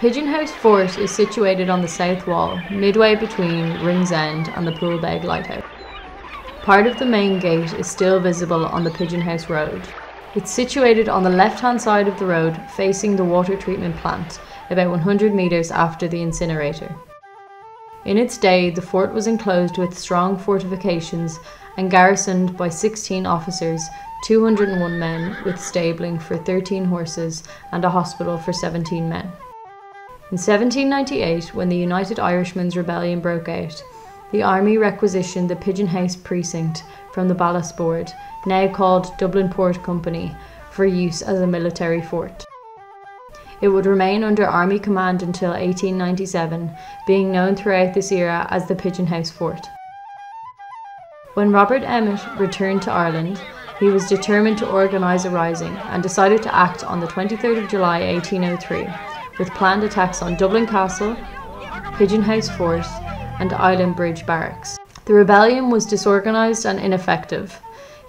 Pigeon House Fort is situated on the south wall, midway between Ringsend and the Poolbeg Lighthouse. Part of the main gate is still visible on the Pigeon House Road. It's situated on the left-hand side of the road, facing the water treatment plant, about 100 metres after the incinerator. In its day, the fort was enclosed with strong fortifications and garrisoned by 16 officers, 201 men with stabling for 13 horses and a hospital for 17 men. In 1798, when the United Irishmen's Rebellion broke out, the army requisitioned the Pigeon House precinct from the Ballast Board, now called Dublin Port Company, for use as a military fort. It would remain under army command until 1897, being known throughout this era as the Pigeon House Fort. When Robert Emmet returned to Ireland, he was determined to organise a rising and decided to act on the 23rd of July 1803, with planned attacks on Dublin Castle, Pigeon House Fort and Island Bridge Barracks. The rebellion was disorganised and ineffective.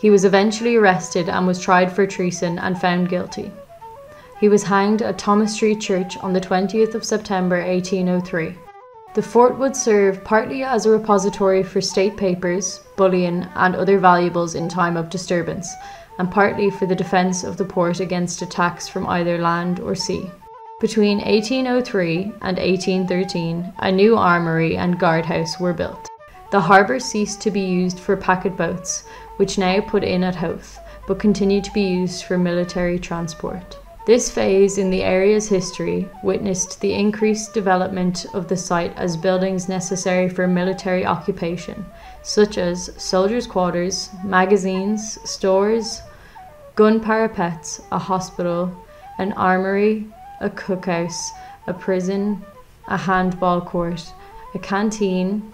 He was eventually arrested and was tried for treason and found guilty. He was hanged at Thomas Street Church on the 20th of September 1803. The fort would serve partly as a repository for state papers, bullion and other valuables in time of disturbance, and partly for the defence of the port against attacks from either land or sea. Between 1803 and 1813, a new armoury and guardhouse were built. The harbour ceased to be used for packet boats, which now put in at Howth, but continued to be used for military transport. This phase in the area's history witnessed the increased development of the site as buildings necessary for military occupation, such as soldiers' quarters, magazines, stores, gun parapets, a hospital, an armoury, a cookhouse, a prison, a handball court, a canteen,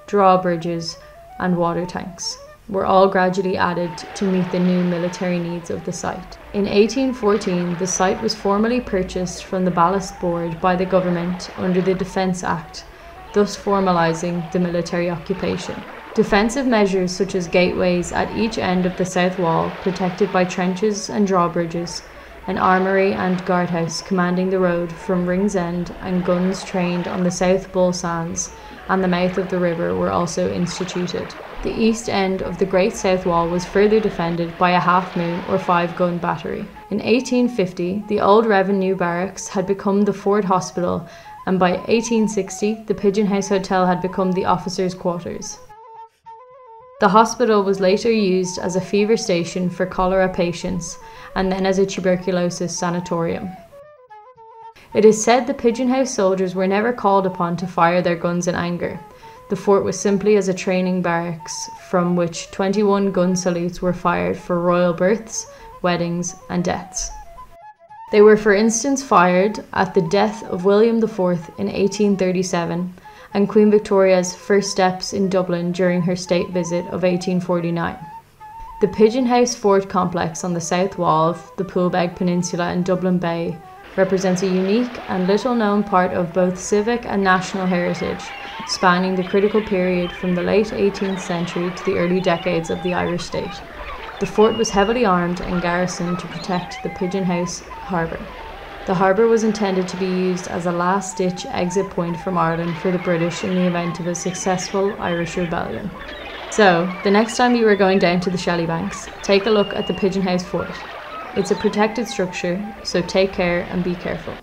drawbridges and water tanks were all gradually added to meet the new military needs of the site. In 1814, the site was formally purchased from the Ballast Board by the government under the Defence Act, thus formalising the military occupation. Defensive measures such as gateways at each end of the south wall, protected by trenches and drawbridges, an armoury and guardhouse commanding the road from Ringsend, and guns trained on the South Bull Sands and the mouth of the river were also instituted. The east end of the Great South Wall was further defended by a half-moon or 5-gun battery. In 1850, the old Revenue Barracks had become the Ford Hospital, and by 1860, the Pigeon House Hotel had become the officers' quarters. The hospital was later used as a fever station for cholera patients, and then as a tuberculosis sanatorium. It is said the Pigeon House soldiers were never called upon to fire their guns in anger. The fort was simply as a training barracks from which 21 gun salutes were fired for royal births, weddings and deaths. They were for instance fired at the death of William IV in 1837 and Queen Victoria's first steps in Dublin during her state visit of 1849. The Pigeon House Fort complex on the south wall of the Poolbeg Peninsula and Dublin Bay represents a unique and little known part of both civic and national heritage, spanning the critical period from the late 18th century to the early decades of the Irish state. The fort was heavily armed and garrisoned to protect the Pigeon House harbour. The harbour was intended to be used as a last-ditch exit point from Ireland for the British in the event of a successful Irish rebellion. So, the next time you are going down to the Shellybanks, take a look at the Pigeon House Fort. It's a protected structure, so take care and be careful.